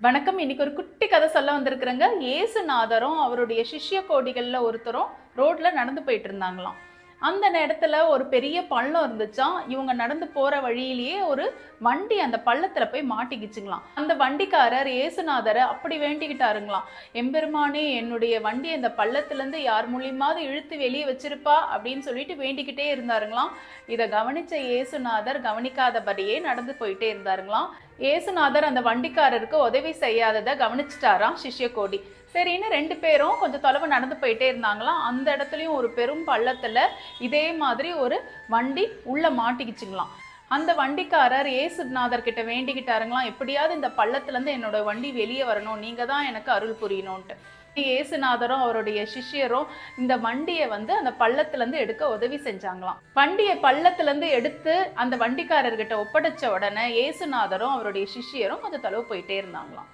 வணக்கம். இன்னைக்கு ஒரு குட்டி கதை சொல்ல வந்திருக்கிறேங்க. இயேசுநாதரும் அவருடைய சிஷ்ய கோடிகள்ல ஒருத்தரும் ரோட்ல நடந்து போயிட்டு இருந்தாங்களாம். அந்த நேரத்துல ஒரு பெரிய பள்ளம் இருந்துச்சாம். இவங்க நடந்து போற வழியிலேயே ஒரு வண்டி அந்த பள்ளத்துல போய் மாட்டிக்கிச்சுங்களாம். அந்த வண்டிக்காரர் இயேசுநாதர அப்படி வேண்டிக்கிட்டாருங்களாம். எம்பெருமானே, என்னுடைய வண்டி இந்த பள்ளத்துல இருந்து யார் மூலியமாவது இழுத்து வெளியே வச்சிருப்பா அப்படின்னு சொல்லிட்டு வேண்டிக்கிட்டே இருந்தாருங்களாம். இதை கவனிச்ச இயேசுநாதர் கவனிக்காதபடியே நடந்து போயிட்டே இருந்தாருங்களாம். இயேசுநாதர் அந்த வண்டிக்காரருக்கு உதவி செய்யாததை கவனிச்சிட்டாராம் சிஷ்ய கோடி. சரின்னு 2 பேரும் கொஞ்சம் தொலைவு நடந்து போயிட்டே இருந்தாங்களாம். அந்த இடத்துலயும் ஒரு பெரும் பள்ளத்துல இதே மாதிரி ஒரு வண்டி உள்ள மாட்டிக்கிச்சுங்களாம். அந்த வண்டிக்காரர் இயேசுநாதர் கிட்ட வேண்டிக்கிட்டாருங்களாம், எப்படியாவது இந்த பள்ளத்துல இருந்து என்னோட வண்டி வெளியே வரணும், நீங்க தான் எனக்கு அருள் புரியணும்ட்டு. இயேசுநாதரும் அவருடைய சிஷ்யரும் இந்த வண்டியை அந்த பள்ளத்துல இருந்து எடுக்க உதவி செஞ்சாங்களாம். வண்டியை பள்ளத்துல இருந்து எடுத்து அந்த வண்டிக்காரர்கிட்ட ஒப்படைச்ச உடனே இயேசுநாதரும் அவருடைய சிஷ்யரும் கொஞ்சம் தொலைவு போயிட்டே இருந்தாங்களாம்.